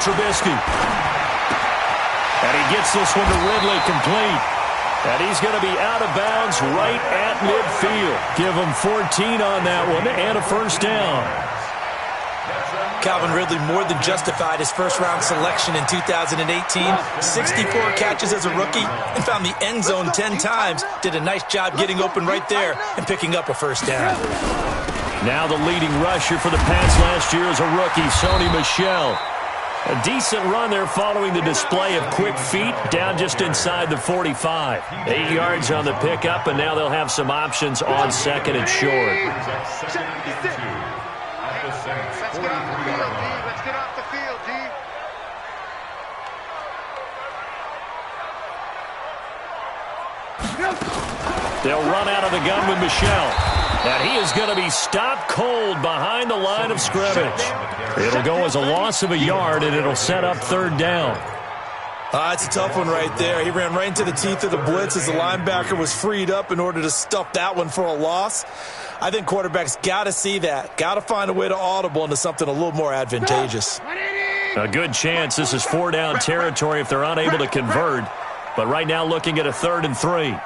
Trubisky. And he gets this one to Ridley complete. And he's going to be out of bounds right at midfield. Give him 14 on that one and a first down. Calvin Ridley more than justified his first-round selection in 2018. 64 catches as a rookie and found the end zone 10 times. Did a nice job getting open right there and picking up a first down. Now the leading rusher for the Pats last year is a rookie, Sony Michel. A decent run there following the display of quick feet down just inside the 45. 8 yards on the pickup, and now they'll have some options on second and short. Let's get off the field, D. Let's get off the field, D. They'll run out of the gun with Michel. And he is going to be stopped cold behind the line of scrimmage. It'll go as a loss of a yard, and it'll set up third down. It's a tough one right there. He ran right into the teeth of the blitz as the linebacker was freed up in order to stuff that one for a loss. I think quarterbacks got to see that. Got to find a way to audible into something a little more advantageous. A good chance this is 4-down territory if they're unable to convert. But right now looking at a 3rd and 3.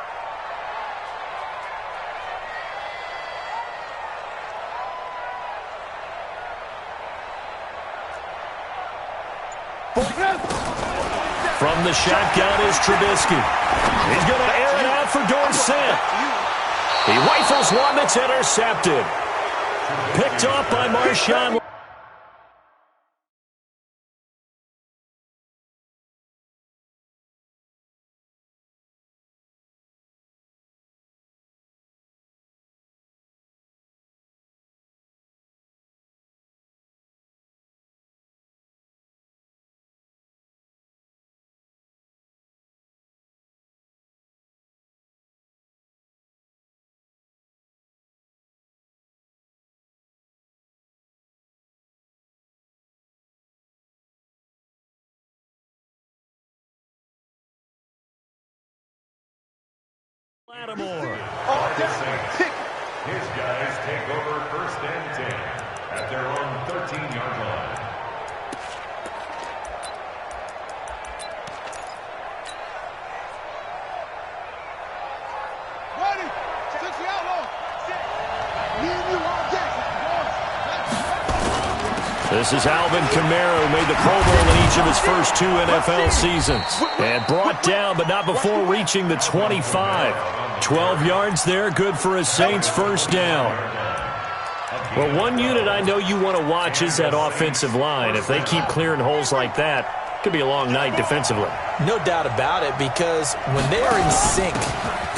From the shotgun is Trubisky. He's going to air it out for Dorsett. He rifles one that's intercepted. Picked off by Marshawn. Lattimore. His guys take over 1st and 10 at their own 13-yard line. Ready. Took you out long. Me and you all day. This is Alvin Kamara, who made the Pro Bowl in each of his first 2 NFL seasons. And brought down, but not before reaching the 25. 12 yards there, good for a Saints first down. Well, one unit I know you want to watch is that offensive line. If they keep clearing holes like that, it could be a long night defensively. No doubt about it, because when they are in sync,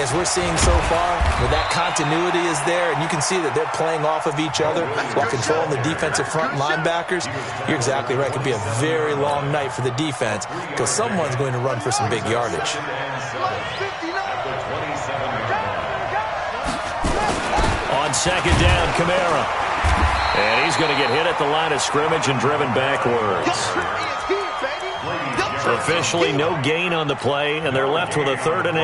as we're seeing so far, where that continuity is there, and you can see that they're playing off of each other while controlling the defensive front linebackers, you're exactly right. It could be a very long night for the defense because someone's going to run for some big yardage. On second down, Kamara. And he's going to get hit at the line of scrimmage and driven backwards. Officially no gain on the play, and they're left with a 3rd and 8.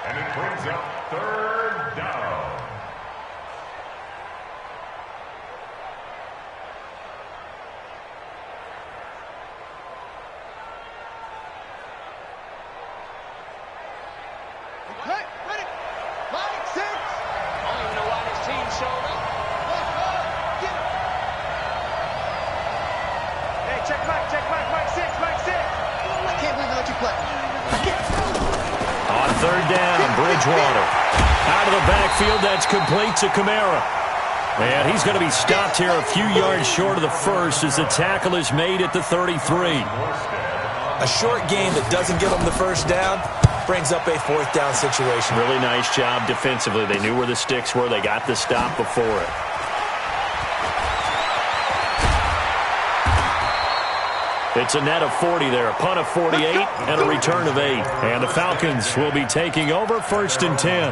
And it brings up 3rd down. Hey, ready. Line 6. I don't even know why this team showed up. Hey, check Mike, Mike 6, Mike 6. I can't believe they let you play. I can't. On 3rd down, Bridgewater. Out of the backfield, that's complete to Kamara. And he's going to be stopped here a few yards short of the first as the tackle is made at the 33. A short game that doesn't get them the first down brings up a 4th down situation. Really nice job defensively. They knew where the sticks were. They got the stop before it. It's a net of 40 there, a punt of 48, and a return of 8. And the Falcons will be taking over 1st and 10.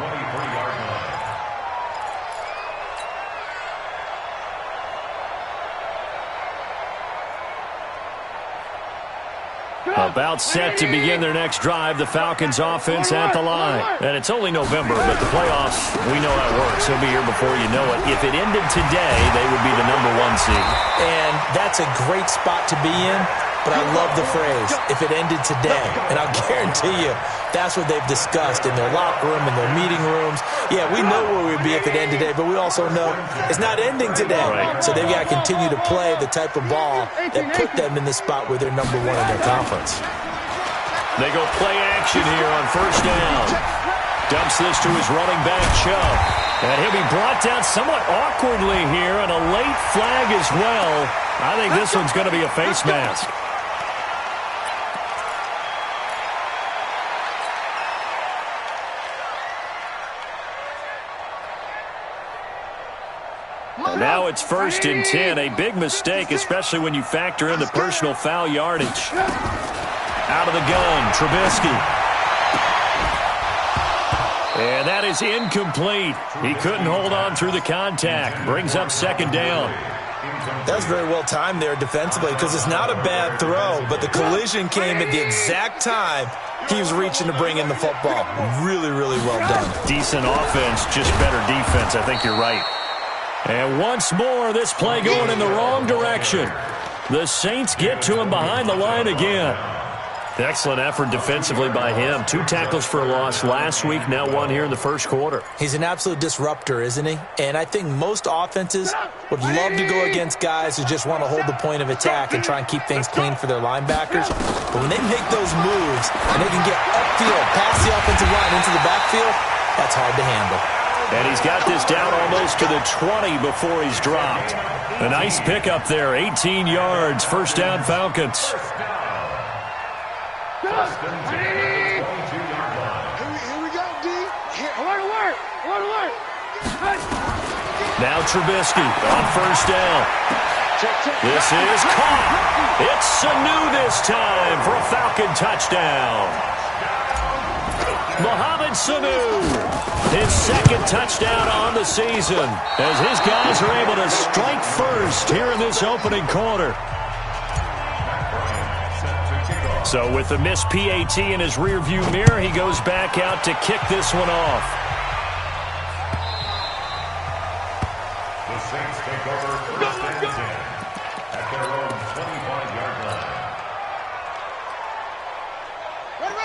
About set to begin their next drive, the Falcons offense at the line. And it's only November, but the playoffs, we know how it works. They'll be here before you know it. If it ended today, they would be the #1 seed. And that's a great spot to be in but I love the phrase, if it ended today. And I'll guarantee you, that's what they've discussed in their locker room, in their meeting rooms. Yeah, we know where we'd be if it ended today, but we also know it's not ending today. Right. So they've got to continue to play the type of ball that put them in the spot where they're #1 in their conference. They go play action here on first down. Dumps this to his running back, Chubb. And he'll be brought down somewhat awkwardly here, and a late flag as well. I think this one's going to be a face mask. And now it's 1st and 10. A big mistake, especially when you factor in the personal foul yardage. Out of the gun, Trubisky. And that is incomplete. He couldn't hold on through the contact. Brings up 2nd down. That's very well timed there defensively because it's not a bad throw, but the collision came at the exact time he was reaching to bring in the football. Really, really well done. Decent offense, just better defense. I think you're right. And once more, this play going in the wrong direction. The Saints get to him behind the line again. Excellent effort defensively by him. 2 tackles for a loss last week, now 1 here in the first quarter. He's an absolute disruptor, isn't he? And I think most offenses would love to go against guys who just want to hold the point of attack and try and keep things clean for their linebackers. But when they make those moves and they can get upfield, past the offensive line into the backfield, that's hard to handle. And he's got this down almost to the 20 before he's dropped. A nice pickup there, 18 yards, 1st down Falcons. Here we go, D. Alert. Now Trubisky on 1st down. This is caught. It's Sanu this time for a Falcon touchdown. Mohamed Sanu, his 2nd touchdown on the season as his guys are able to strike first here in this opening quarter. So with the missed PAT in his rearview mirror, he goes back out to kick this one off. The Saints take over 1st and 10 at their own 25-yard line.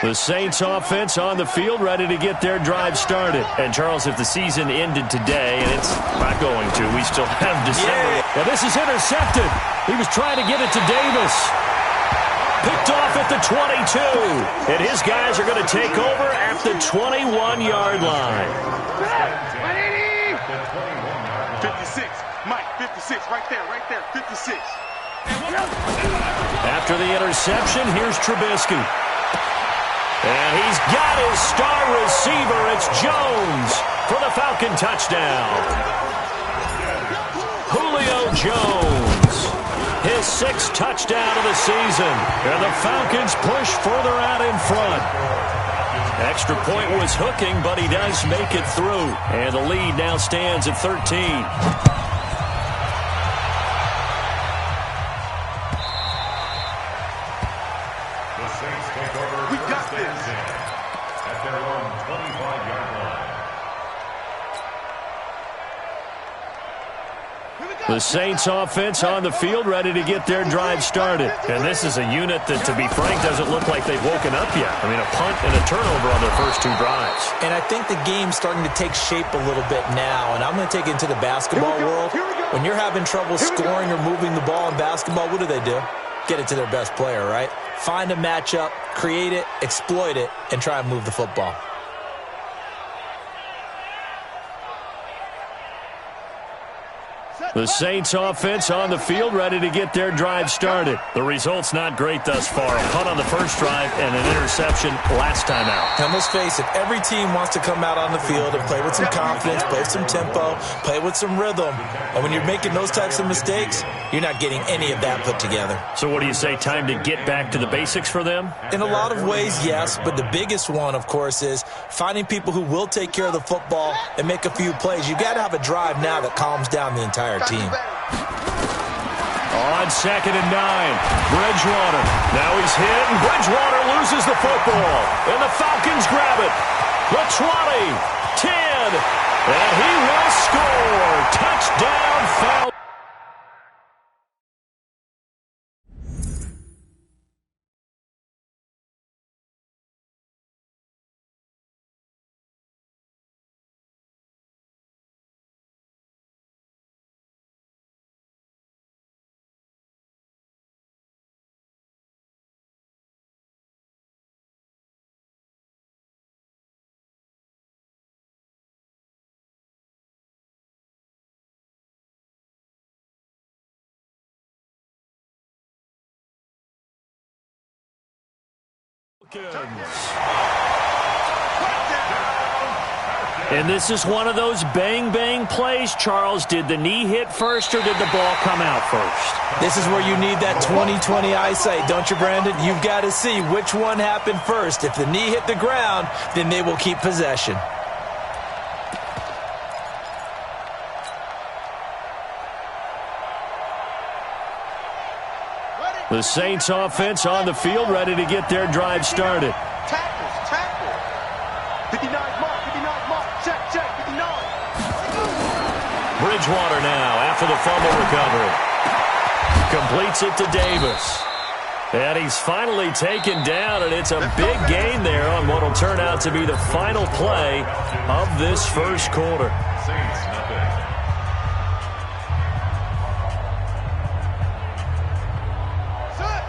The Saints offense on the field, ready to get their drive started. And Charles, if the season ended today, and it's not going to, we still have December. Now this is intercepted. He was trying to get it to Davis. Picked off at the 22. And his guys are going to take over at the 21-yard line. 56. Mike, 56. Right there. 56. After the interception, here's Trubisky. And he's got his star receiver. It's Jones for the Falcon touchdown. Julio Jones, his 6th touchdown of the season. And the Falcons push further out in front. Extra point was hooking, but he does make it through. And the lead now stands at 13. We got this. At their own 25-yard line. The Saints offense on the field, ready to get their drive started. And this is a unit that, to be frank, doesn't look like they've woken up yet. I mean, a punt and a turnover on their first 2 drives. And I think the game's starting to take shape a little bit now, and I'm going to take it into the basketball world. When you're having trouble scoring or moving the ball in basketball, what do? Get it to their best player, right? Find a matchup, create it, exploit it, and try and move the football. The Saints offense on the field, ready to get their drive started. The result's not great thus far. A punt on the first drive and an interception last time out. Now, let's face it, every team wants to come out on the field and play with some confidence, play some tempo, play with some rhythm. And when you're making those types of mistakes, you're not getting any of that put together. So what do you say, time to get back to the basics for them? In a lot of ways, yes, but the biggest one, of course, is finding people who will take care of the football and make a few plays. You've got to have a drive now that calms down the entire team. On 2nd and 9, Bridgewater. Now he's hit, and Bridgewater loses the football. And the Falcons grab it. The 20, 10, and he will score. Touchdown, Falcons. And this is one of those bang-bang plays, Charles. Did the knee hit first or did the ball come out first? This is where you need that 20/20 eyesight, don't you, Brandon? You've got to see which one happened first. If the knee hit the ground, then they will keep possession. The Saints offense on the field, ready to get their drive started. Tackle. 59 mark, check, 59. Bridgewater now after the fumble recovery. Completes it to Davis. And he's finally taken down, and it's a big gain there on what will turn out to be the final play of this first quarter. Saints, nothing.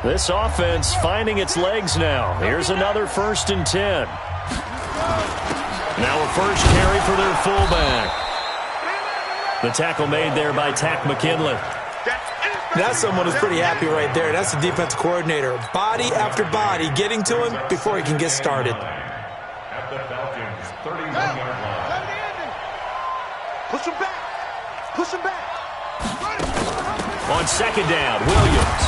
This offense finding its legs now. Here's another 1st and 10. Now a first carry for their fullback. The tackle made there by Tack McKinley. That's someone who's pretty happy right there. That's the defensive coordinator. Body after body getting to him before he can get started. At the Falcons' 31-yard line. Push him back. On second down, Williams.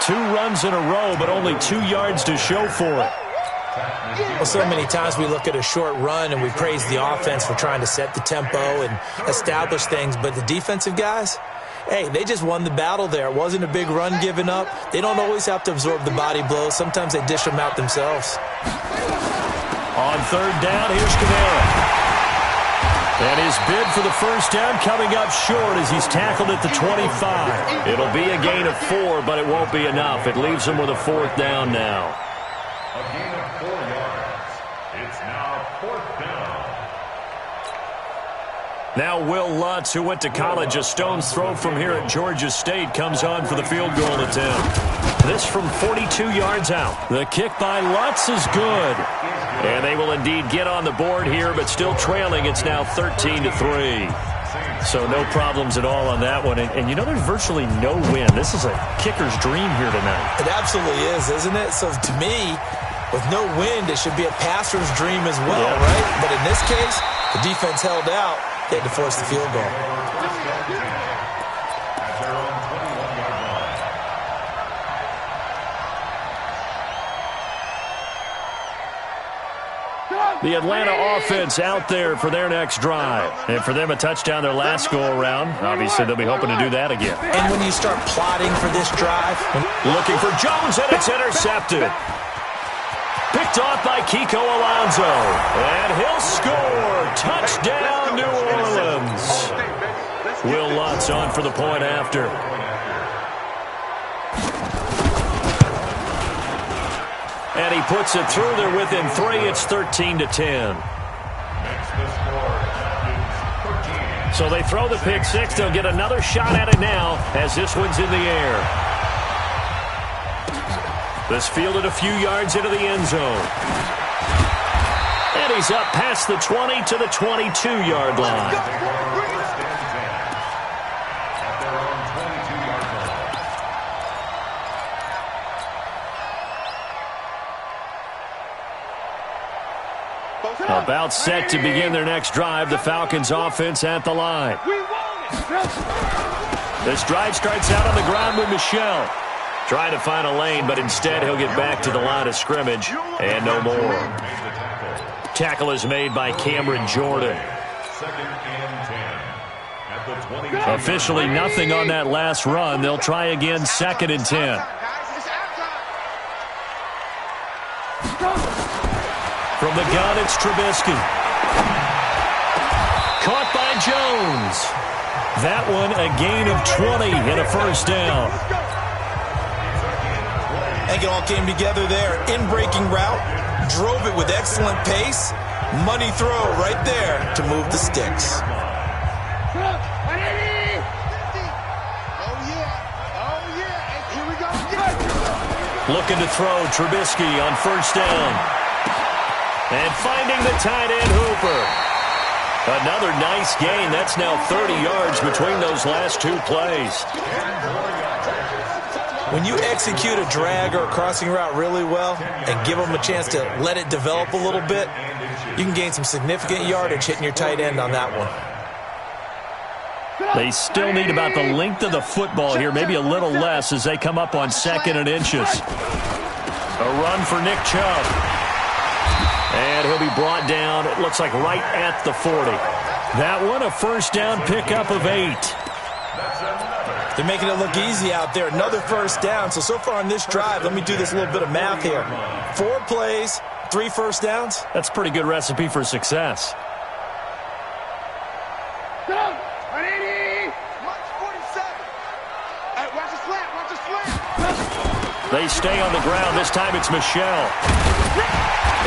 2 runs in a row, but only 2 yards to show for it. Well, so many times we look at a short run and we praise the offense for trying to set the tempo and establish things, but the defensive guys, hey, they just won the battle there. It wasn't a big run given up. They don't always have to absorb the body blows. Sometimes they dish them out themselves. On third down, here's Kamara. And his bid for the first down coming up short as he's tackled at the 25. It'll be a gain of 4, but it won't be enough. It leaves him with a 4th down now. A gain of 4 yards. It's now 4th down. Now Will Lutz, who went to college a stone's throw from here at Georgia State, comes on for the field goal attempt. This from 42 yards out. The kick by Lutz is good. And they will indeed get on the board here, but still trailing. It's now 13-3. So no problems at all on that one. And you know, there's virtually no win. This is a kicker's dream here tonight. It absolutely is, isn't it? So to me, with no wind, it should be a passer's dream as well, right? But in this case, the defense held out. They had to force the field goal. At their own 21-yard line. The Atlanta offense out there for their next drive. And for them, a touchdown their last go-around. Obviously, they'll be hoping to do that again. And when you start plotting for this drive, Looking for Jones, and it's intercepted. Picked off by Kiko Alonso. And he'll score. Touchdown, New Orleans. Will Lutz on for the point after. And he puts it through. They're within 3. It's 13-10. So they throw the pick 6. They'll get another shot at it now as this one's in the air. This fielded a few yards into the end zone. And he's up past the 20 to the 22-yard line. About set to begin their next drive. The Falcons offense at the line. This drive starts out on the ground with Michel. Trying to find a lane, but instead he'll get back to the line of scrimmage. And no more. Tackle is made by Cameron Jordan. Officially nothing on that last run. They'll try again 2nd and 10. From the gun, it's Trubisky. Caught by Jones. That one a gain of 20 and a first down. I think it all came together there. In-breaking route, drove it with excellent pace. Money throw right there to move the sticks. Looking to throw Trubisky on first down. And finding the tight end Hooper. Another nice gain. That's now 30 yards between those last 2 plays. When you execute a drag or a crossing route really well and give them a chance to let it develop a little bit, you can gain some significant yardage hitting your tight end on that one. They still need about the length of the football here, maybe a little less as they come up on 2nd and inches. A run for Nick Chubb. And he'll be brought down, it looks like right at the 40. That one, a first down pickup of 8. They're making it look easy out there. Another first down. So far on this drive, let me do this little bit of math here. 4 plays, 3 first downs. That's a pretty good recipe for success. Go! 180! March 47. Hey, watch the slant, watch the slant. They stay on the ground. This time it's Michel.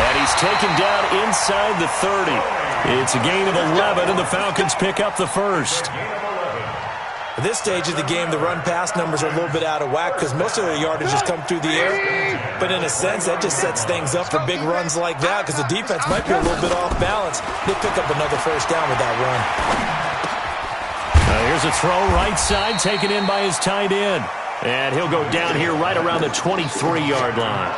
And he's taken down inside the 30. It's a gain of 11, and the Falcons pick up the first. At this stage of the game, the run-pass numbers are a little bit out of whack because most of their yardage has come through the air. But in a sense, that just sets things up for big runs like that because the defense might be a little bit off balance. They pick up another first down with that run. Here's a throw right side taken in by his tight end. And he'll go down here right around the 23-yard line.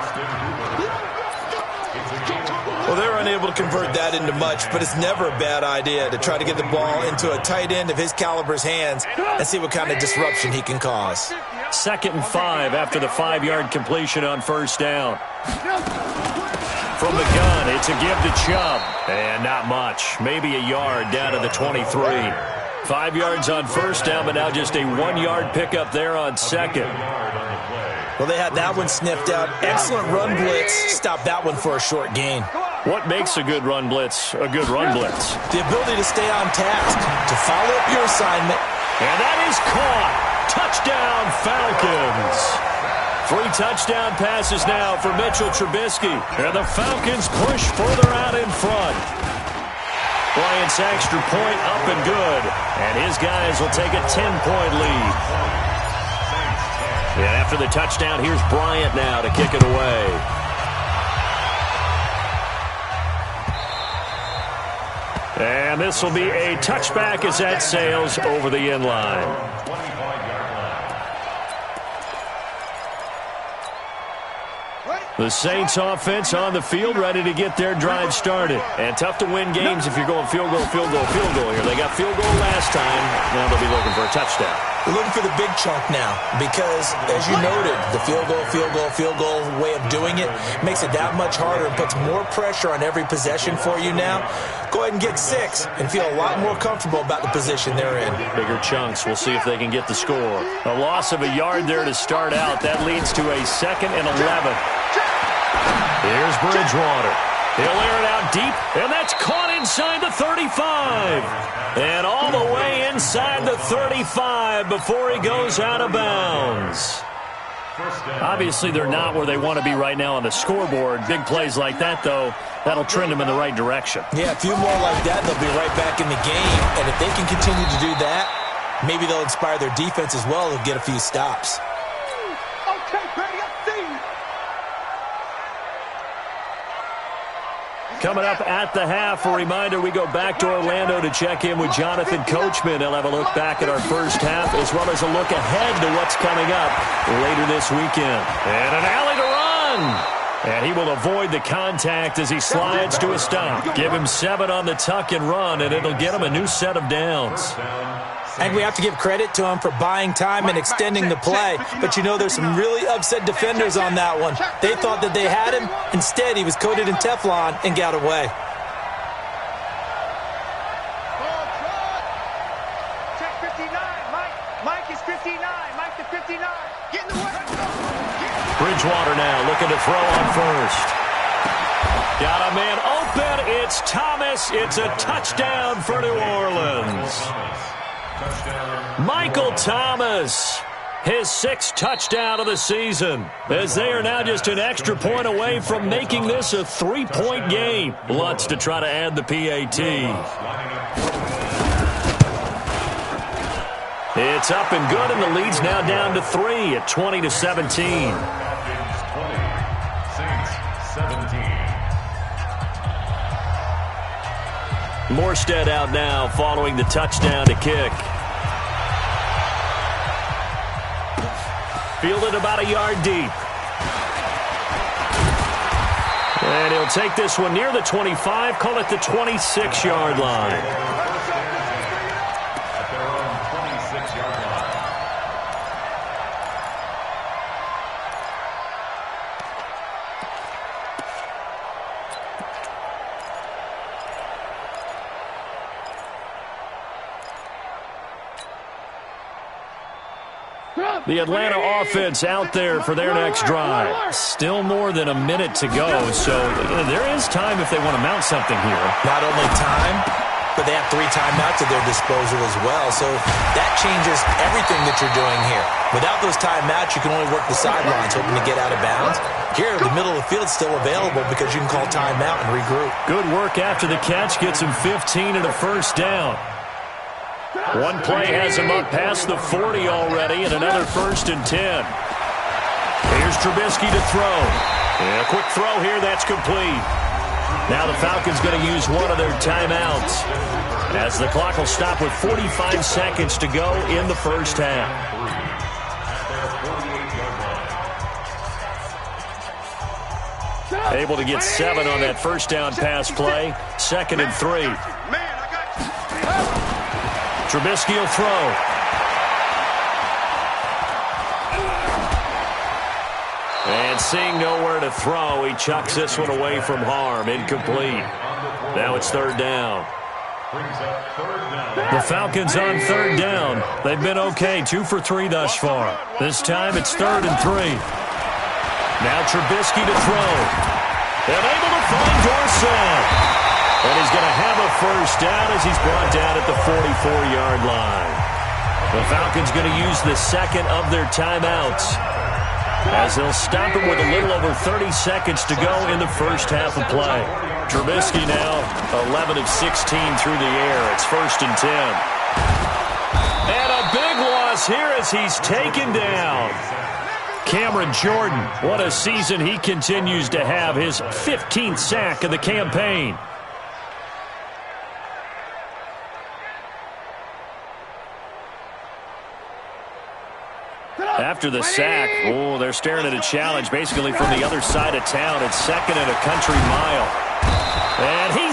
Well, they're unable to convert that into much, but it's never a bad idea to try to get the ball into a tight end of his caliber's hands and see what kind of disruption he can cause. 2nd and 5 after the 5-yard completion on first down. From the gun, it's a give to Chubb. And not much. Maybe a yard down to the 23. 5 yards on first down, but now just a 1-yard pickup there on 2nd. Well, they had that one sniffed out. Excellent run blitz. Stop that one for a short gain. What makes a good run blitz a good run blitz? The ability to stay on task, to follow up your assignment. And that is caught. Touchdown, Falcons. 3 touchdown passes now for Mitchell Trubisky. And the Falcons push further out in front. Bryant's extra point up and good. And his guys will take a 10-point lead. And after the touchdown, here's Bryant now to kick it away. And this will be a touchback as that sails over the end line. The Saints offense on the field ready to get their drive started. And tough to win games if you're going field goal, field goal, field goal here. They got field goal last time. Now they'll be looking for a touchdown. We're looking for the big chunk now because, as you noted, the field goal way of doing it makes it that much harder and puts more pressure on every possession for you now. Go ahead and get 6 and feel a lot more comfortable about the position they're in. Bigger chunks. We'll see if they can get the score. A loss of a yard there to start out. That leads to a 2nd and 11. Here's Bridgewater. He'll air it out deep, and that's caught inside the 35. And all the way inside the 35 before he goes out of bounds. Obviously, they're not where they want to be right now on the scoreboard. Big plays like that, though, that'll trend them in the right direction. Yeah, a few more like that, they'll be right back in the game. And if they can continue to do that, maybe they'll inspire their defense as well to get a few stops. Okay, Brady, I see you. Coming up at the half, a reminder, we go back to Orlando to check in with Jonathan Coachman. He'll have a look back at our first half as well as a look ahead to what's coming up later this weekend. And an alley to run. And he will avoid the contact as he slides to a stop. Give him 7 on the tuck and run, and it'll get him a new set of downs. I think we have to give credit to him for buying time and extending the play. But, you know, there's some really upset defenders on that one. They thought that they had him. Instead, he was coated in Teflon and got away. Check 59. Mike is 59. Mike to 59. Get in the way. Bridgewater now looking to throw on first. Got a man open. It's Thomas. It's a touchdown for New Orleans. Michael Thomas, his 6th touchdown of the season, as they are now just an extra point away from making this a 3-point game. Lutz to try to add the PAT. It's up and good, and the lead's now down to 3 at 20-17. Morstead out now following the touchdown to kick. Fielded about a yard deep. And he'll take this one near the 25, call it the 26-yard line. At their own 26-yard line. The Atlanta offense out there for their next drive. Still more than a minute to go, so there is time if they want to mount something here. Not only time, but they have 3 timeouts at their disposal as well, so that changes everything that you're doing here. Without those timeouts, you can only work the sidelines, hoping to get out of bounds. Here, the middle of the field is still available because you can call timeout and regroup. Good work after the catch, gets him 15 and a first down. One play has him up past the 40 already, and another 1st and 10. Here's Trubisky to throw. And a quick throw here, that's complete. Now the Falcons going to use one of their timeouts, as the clock will stop with 45 seconds to go in the first half. Able to get 7 on that first down pass play. 2nd and 3. Trubisky will throw. And seeing nowhere to throw, he chucks this one away from harm. Incomplete. Now it's 3rd down. The Falcons on 3rd down. They've been okay, 2 for 3 thus far. This time it's 3rd and 3. Now Trubisky to throw. And able to find Dorsett. And he's going to have a first down as he's brought down at the 44-yard line. The Falcons going to use the 2nd of their timeouts, as they'll stop him with a little over 30 seconds to go in the first half of play. Trubisky now 11 of 16 through the air. It's 1st and 10. And a big loss here as he's taken down. Cameron Jordan, what a season he continues to have. His 15th sack of the campaign. After the sack, they're staring at a challenge basically from the other side of town. It's 2nd and a country mile. And he